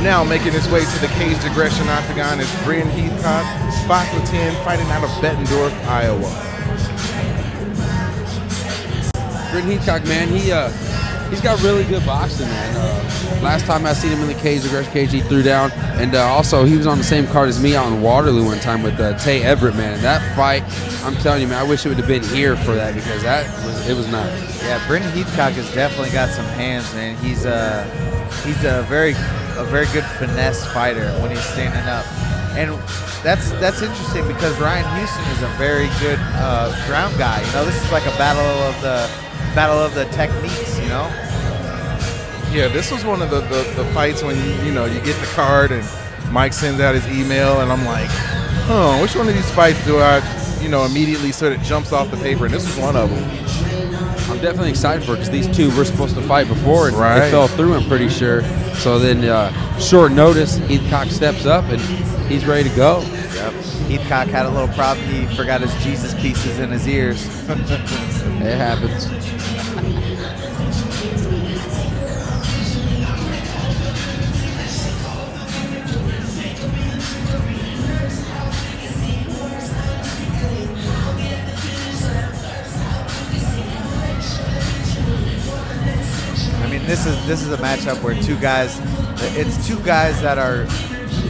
Now making his way to the Caged Aggression Octagon is Brynn Heathcock, 5'10", fighting out of Bettendorf, Iowa. Brynn Heathcock, man, he's got really good boxing, man. Last time I seen him in the Caged Aggression cage, he threw down, and also he was on the same card as me out in Waterloo one time with Tay Everett, man. And that fight, I'm telling you, man, I wish it would have been here for that because it was nice. Yeah, Brynn Heathcock has definitely got some hands, man. He's a very good finesse fighter when he's standing up, and that's interesting because Ryan Houston is a very good ground guy. You know, this is like a battle of the techniques. You know. Yeah, this was one of the fights when you get the card and Mike sends out his email and I'm like, which one of these fights do I immediately sort of jumps off the paper, and this was one of them. I'm definitely excited for it because these two were supposed to fight before and right. They fell through, I'm pretty sure. So then short notice, Heathcock steps up and he's ready to go. Yep. Heathcock had a little problem. He forgot his Jesus pieces in his ears. It happens. This is a matchup where it's two guys that are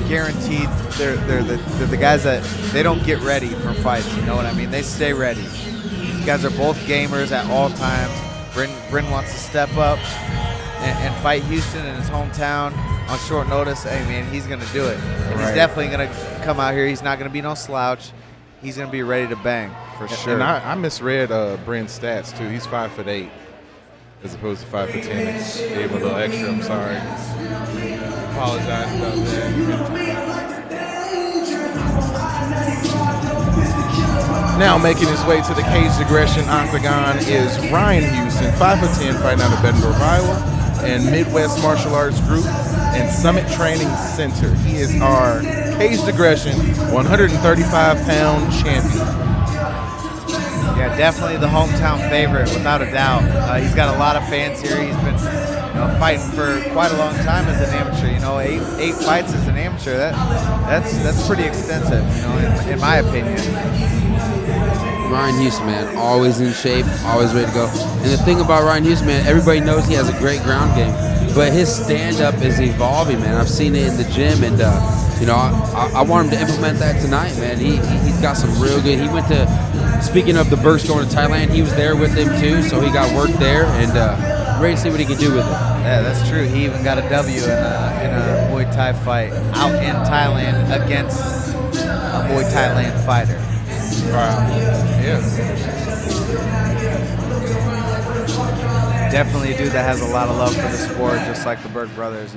guaranteed. They're the guys that they don't get ready for fights. You know what I mean? They stay ready. These guys are both gamers at all times. Brynn wants to step up and fight Houston in his hometown on short notice. Hey man, he's gonna do it. And he's definitely gonna come out here. He's not gonna be no slouch. He's gonna be ready to bang for sure. And I misread Brynn's stats too. He's 5'8". As opposed to 5'10", gave him a little extra. I'm sorry. Apologize about that. Now making his way to the Caged Aggression Octagon is Ryan Houston, 5'10", fighting out of Bettendorf, Iowa, and Midwest Martial Arts Group and Summit Training Center. He is our Caged Aggression 135-pound champion. Yeah, definitely the hometown favorite, without a doubt. He's got a lot of fans here. He's been fighting for quite a long time as an amateur. Eight fights as an amateur. That's pretty extensive, in my opinion. Ryan Houston, man, always in shape, always ready to go. And the thing about Ryan Houston, man, everybody knows he has a great ground game, but his stand-up is evolving, man. I've seen it in the gym, and I want him to implement that tonight, man. He's got some real good. He went to. Speaking of the Burks going to Thailand, he was there with him too, so he got work there, and ready to see what he can do with it. Yeah, that's true. He even got a W in a Muay Thai fight out in Thailand against a Muay Thailand fighter. Wow. Yeah. Definitely a dude that has a lot of love for the sport, just like the Burke brothers.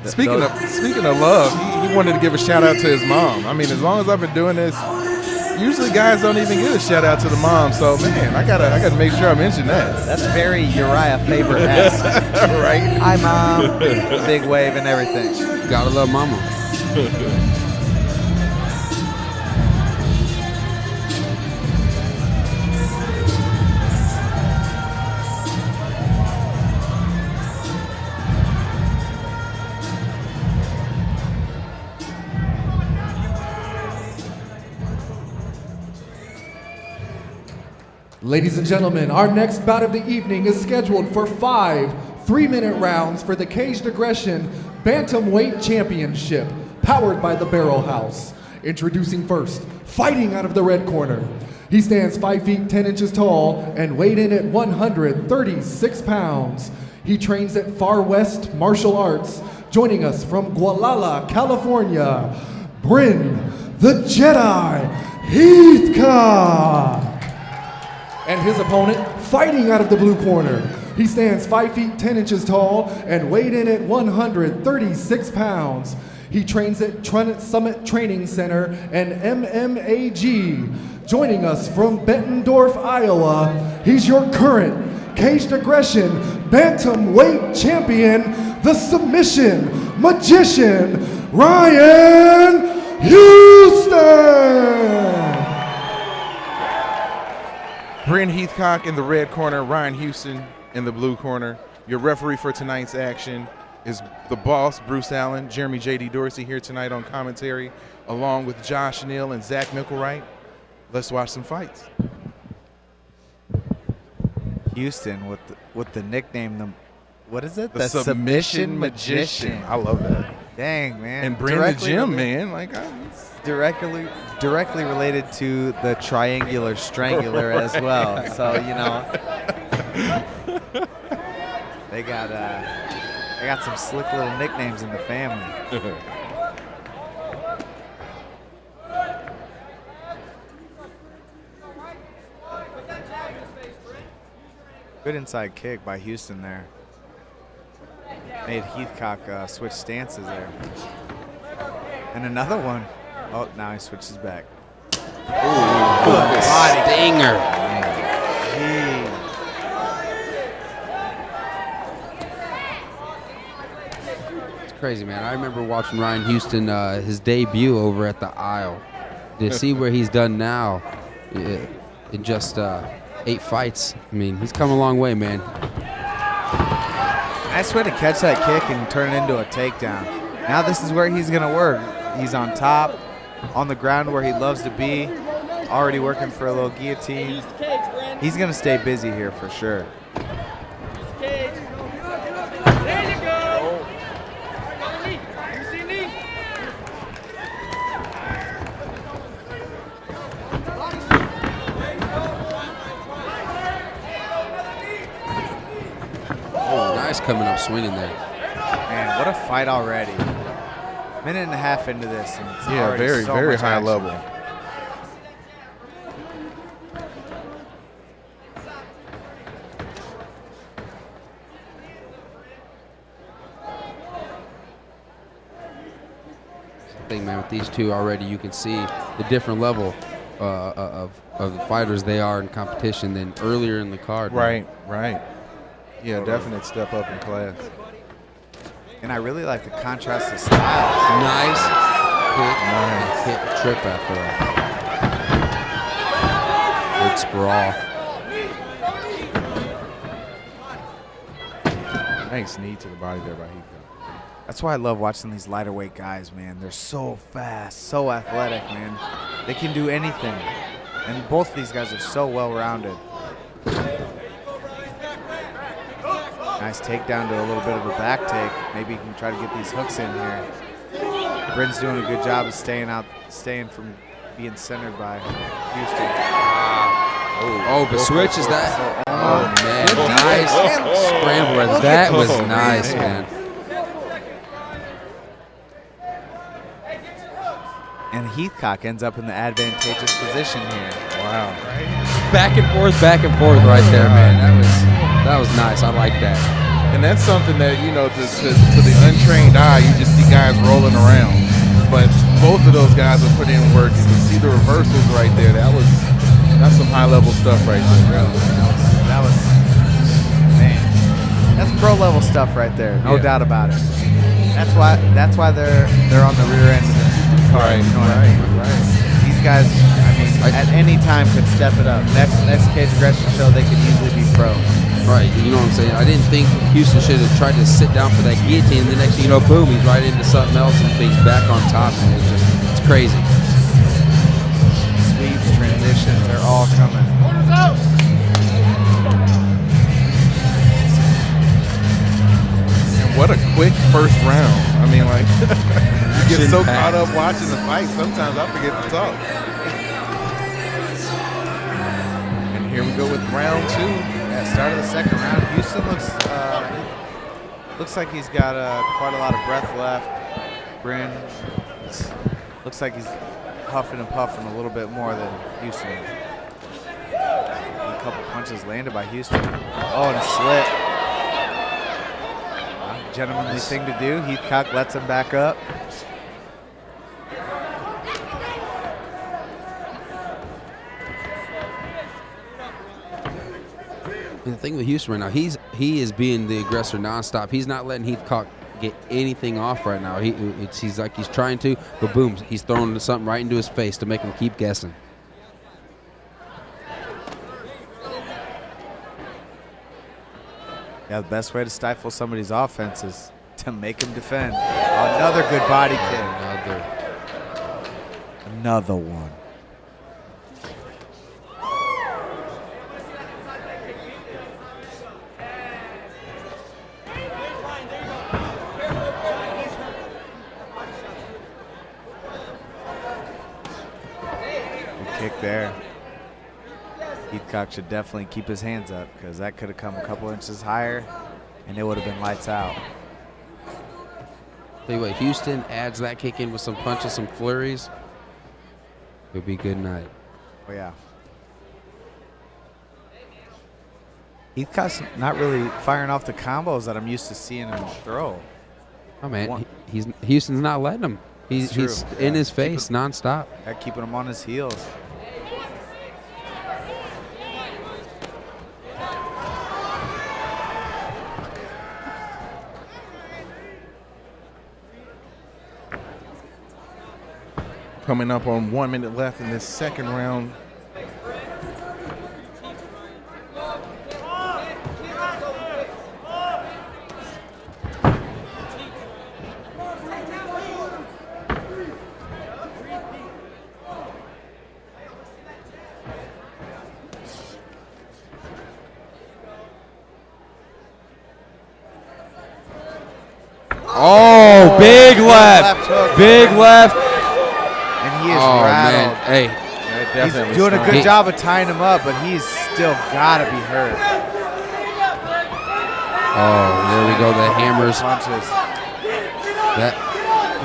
Speaking of love, he wanted to give a shout out to his mom. I mean, as long as I've been doing this. Usually guys don't even get a shout out to the mom, so man, I gotta make sure I mention that. That's very Uriah Faber-esque. Right? Hi mom. Big wave and everything. Gotta love mama. Ladies and gentlemen, our next bout of the evening is scheduled for 5 3-minute rounds for the Caged Aggression Bantamweight Championship, powered by the Barrel House. Introducing first, fighting out of the red corner. He stands 5 feet 10 inches tall and weighed in at 136 pounds. He trains at Far West Martial Arts. Joining us from Gualala, California, Brynn the Jedi Heathcock. And his opponent, fighting out of the blue corner. He stands 5 feet 10 inches tall and weighed in at 136 pounds. He trains at Summit Training Center and MMAG. Joining us from Bettendorf, Iowa, he's your current Caged Aggression Bantamweight Champion, the Submission Magician, Ryan Houston. Brynn Heathcock in the red corner, Ryan Houston in the blue corner. Your referee for tonight's action is the boss, Bruce Allen. Jeremy J.D. Dorsey here tonight on commentary, along with Josh Neal and Zach Mickelwright. Let's watch some fights. Houston with the nickname, what is it? The Submission Magician. I love that. Dang, man. And Brynn the Gym, man. Directly related to the Triangular Strangler as well. So, you know, they got some slick little nicknames in the family. Good inside kick by Houston there. Made Heathcock switch stances there. And another one. Oh, now he switches back. Ooh, good stinger. It's crazy, man. I remember watching Ryan Houston, his debut over at the Isle. To see where he's done now in just 8 fights. I mean, he's come a long way, man. Nice way to catch that kick and turn it into a takedown. Now this is where he's going to work. He's on top, on the ground where he loves to be, already working for a little guillotine. He's going to stay busy here for sure. Coming up swinging there. Man, what a fight already. Minute and a half into this. And it's very, so very much high action. level. Thing, man, with these two already, you can see the different level of the fighters they are in competition than earlier in the card. Right. Yeah, definite step up in class. And I really like the contrast of styles. Nice hit trip after that. Good sprawl. Nice knee to the body there by Heathcock. That's why I love watching these lighter weight guys, man. They're so fast, so athletic, man. They can do anything. And both of these guys are so well-rounded. Nice takedown to a little bit of a back take. Maybe he can try to get these hooks in here. Brynn's doing a good job of staying from being centered by Houston. Oh, but switches that. Oh, man. Nice scramble. That was nice, man. And Heathcock ends up in the advantageous position here. Wow. Back and forth right there, man. That was nice. I like that. And that's something that, you know, to the untrained eye, you just see guys rolling around. But both of those guys are putting in work. You can see the reversals right there. That's some high-level stuff right there. That was, man, that's pro-level stuff right there. No doubt about it. That's why they're on the rear end of the card. You know what I mean? Right. These guys, I mean, at any time could step it up. Next Cage Aggression show, they could easily be pro. Right, you know what I'm saying? I didn't think Houston should have tried to sit down for that guillotine, and the next thing you know, boom, he's right into something else and things back on top, and it's crazy. Sweeps, transitions, they're all coming. And what a quick first round. I mean, like, you get so caught up watching the fight, sometimes I forget to talk. And here we go with round 2. Start of the second round. Houston looks like he's got quite a lot of breath left. Brynn looks like he's huffing and puffing a little bit more than Houston. A couple punches landed by Houston. Oh, and a slip. Gentlemanly thing to do. Heathcock lets him back up. And the thing with Houston right now, he is being the aggressor nonstop. He's not letting Heathcock get anything off right now. He's like he's trying to, but boom, he's throwing something right into his face to make him keep guessing. Yeah, the best way to stifle somebody's offense is to make them defend. Another good body kick. Another one. Good kick there. Heathcock should definitely keep his hands up because that could have come a couple inches higher and it would have been lights out. Tell you what, Houston adds that kick in with some punches, some flurries. It'll be a good night. Oh, yeah. Heathcock's not really firing off the combos that I'm used to seeing him throw. Oh, man, Houston's not letting him. He's in his face nonstop. Keeping him on his heels. Coming up on 1 minute left in this second round. Oh, big left. Big left. And he is rattled. Man. Hey, he's doing a good job of tying him up, but he's still got to be hurt. Oh, there we go. The hammers. Punches.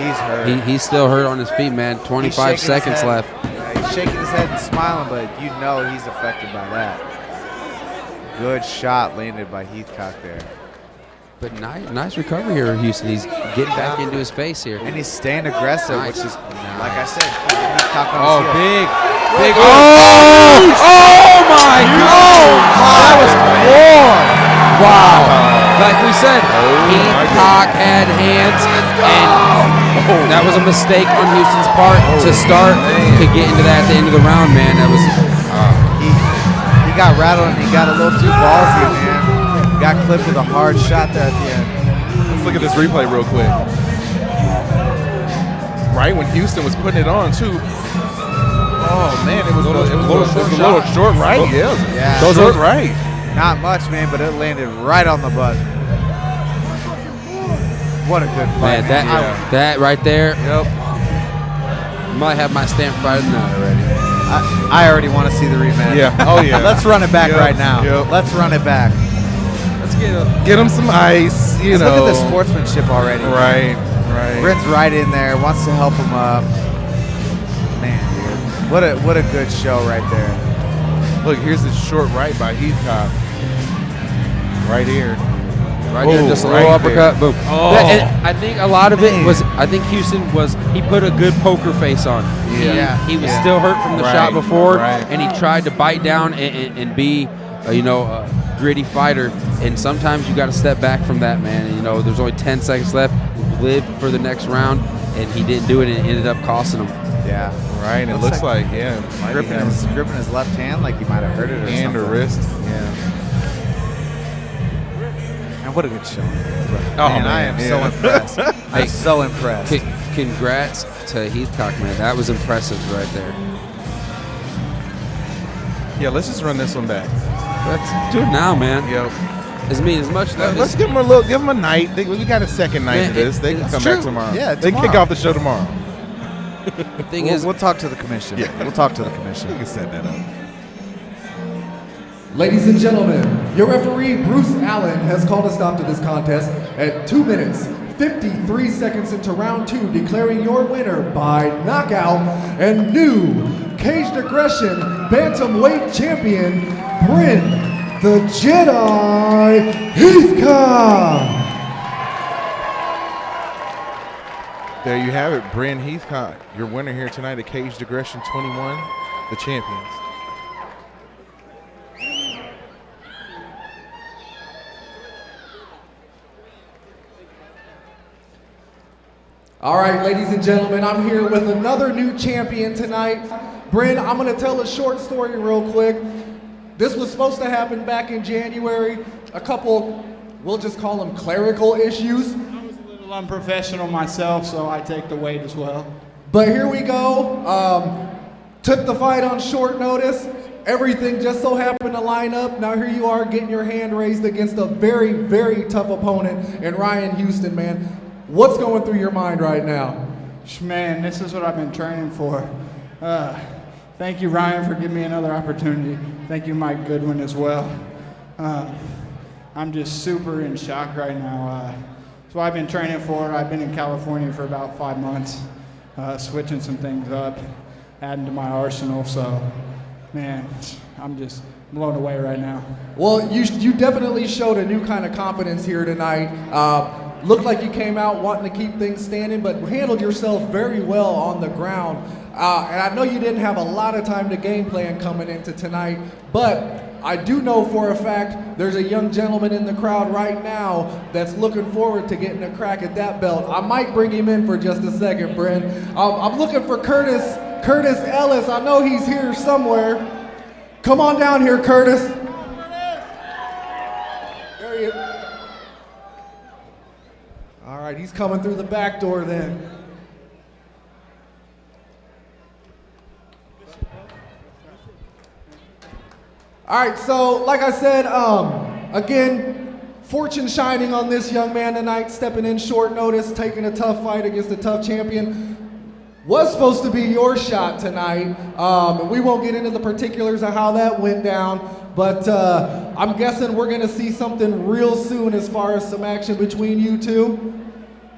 He's hurt. He's still hurt on his feet, man. 25 seconds left. Yeah, he's shaking his head and smiling, but you know he's affected by that. Good shot landed by Heathcock there. But nice recovery here, Houston. He's getting back into his face here. And he's staying aggressive, which is, like I said, Heathcock on oh, his heel. big. Oh, my God. That was more. Wow. Like we said, Heathcock had hands, and that was a mistake on Houston's part to start to get into that at the end of the round, man. That was. He got rattled and he got a little too ballsy, man. Got clipped with a hard shot there at the end. Let's look at this replay real quick. Right when Houston was putting it on, too. Oh, man, it was a little short right. Yeah. Short right. Not much, man, but it landed right on the button. What a good fight, man. That right there. Yep. Might have my stamp Friday night already. I already want to see the rematch. Yeah. Oh, yeah. Let's run it back right now. Yep. Let's run it back. Let's get him some ice. You know. Look at the sportsmanship already. Right. Brynn's right in there, wants to help him up. Man, dude. What a good show right there. Look, here's the short right by Heathcock. Right here. Right there, just a little uppercut, boom. Oh. And I think a lot of it was, I think Houston he put a good poker face on. He was still hurt from the shot before, and he tried to bite down and be, a gritty fighter. And sometimes you got to step back from that, man. And, there's only 10 seconds left. Live for the next round, and he didn't do it, and it ended up costing him. Yeah. Right, and it looks like gripping his left hand like he might have hurt it or hand something. or wrist. Yeah. And what a good show. Man, I am so impressed. I'm so impressed. Congrats to Heathcock, man. That was impressive right there. Yeah, let's just run this one back. Let's do it now, man. Yep. As much. Let's give them a look. Give them a night. We got a second night of this. They can come back tomorrow. Yeah, they can kick off the show tomorrow. The thing is, we'll talk to the commission. Yeah, we'll talk to the commission. We can set that up. Ladies and gentlemen, your referee, Bruce Allen, has called a stop to this contest at 2 minutes, 53 seconds into round 2, declaring your winner by knockout and new Caged Aggression Bantamweight Champion, Brynn the Jedi Heathcock. There you have it, Brynn Heathcock, your winner here tonight at Caged Aggression 21, the champions. All right, ladies and gentlemen, I'm here with another new champion tonight. Brynn, I'm going to tell a short story real quick. This was supposed to happen back in January. A couple we'll just call them clerical issues. I was a little unprofessional myself, so I take the weight as well. But here we go. Took the fight on short notice. Everything just so happened to line up. Now here you are getting your hand raised against a very, very tough opponent in Ryan Houston, man. What's going through your mind right now? Man, this is what I've been training for. Thank you, Ryan, for giving me another opportunity. Thank you, Mike Goodwin, as well. I'm just super in shock right now. That's what I've been training for. I've been in California for about 5 months, switching some things up, adding to my arsenal. So, man, I'm just blown away right now. Well, you definitely showed a new kind of confidence here tonight. Looked like you came out wanting to keep things standing, but handled yourself very well on the ground. And I know you didn't have a lot of time to game plan coming into tonight, but I do know for a fact there's a young gentleman in the crowd right now that's looking forward to getting a crack at that belt. I might bring him in for just a second, Brynn. I'm looking for Curtis Ellis. I know he's here somewhere. Come on down here, Curtis. There he is. All right, he's coming through the back door then. All right, so like I said, again, fortune shining on this young man tonight, stepping in short notice, taking a tough fight against a tough champion. Was supposed to be your shot tonight. We won't get into the particulars of how that went down, but I'm guessing we're gonna see something real soon as far as some action between you two.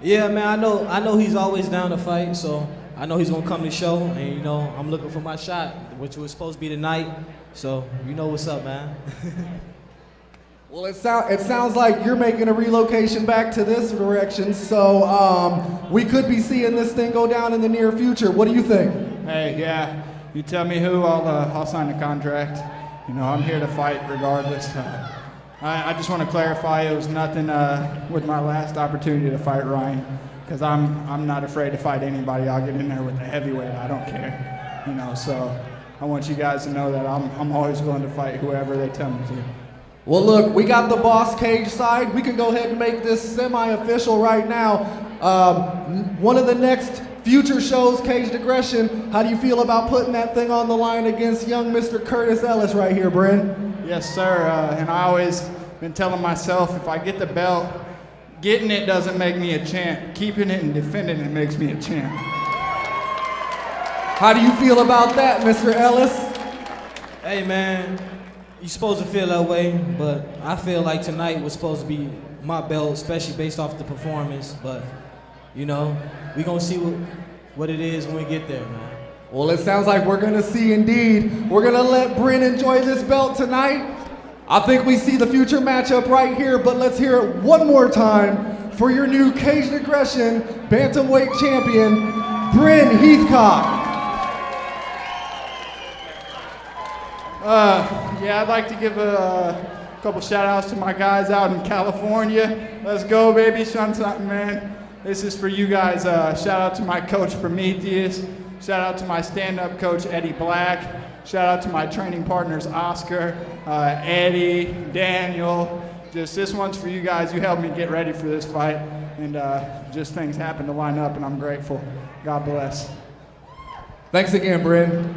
Yeah, man, I know he's always down to fight, so I know he's gonna come to the show, and you know, I'm looking for my shot, which was supposed to be tonight. So you know what's up, man. Well, it sounds like you're making a relocation back to this direction, so we could be seeing this thing go down in the near future. What do you think? Hey, yeah, you tell me who, I'll sign the contract. You know, I'm here to fight regardless. I just want to clarify, it was nothing with my last opportunity to fight Ryan, because I'm not afraid to fight anybody. I'll get in there with the heavyweight. I don't care. You know, so I want you guys to know that I'm always willing to fight whoever they tell me to. Well, look, we got the boss cage side. We can go ahead and make this semi-official right now. One of the next future shows, Caged Aggression. How do you feel about putting that thing on the line against young Mr. Curtis Ellis right here, Brynn? Yes, sir. And I always been telling myself, if I get the belt, getting it doesn't make me a champ. Keeping it and defending it makes me a champ. How do you feel about that, Mr. Ellis? Hey, man, you're supposed to feel that way, but I feel like tonight was supposed to be my belt, especially based off the performance. But you know, we gonna see what it is when we get there, man. Well, it sounds like we're gonna see indeed. We're gonna let Brynn enjoy this belt tonight. I think we see the future matchup right here, but let's hear it one more time for your new Caged Aggression Bantamweight champion, Brynn Heathcock. Yeah, I'd like to give a couple shout outs to my guys out in California. Let's go, baby. Show something, man. This is for you guys. Shout out to my coach, Prometheus. Shout out to my stand-up coach, Eddie Black. Shout out to my training partners, Oscar, Eddie, Daniel. Just this one's for you guys. You helped me get ready for this fight. And just things happened to line up, and I'm grateful. God bless. Thanks again, Brynn.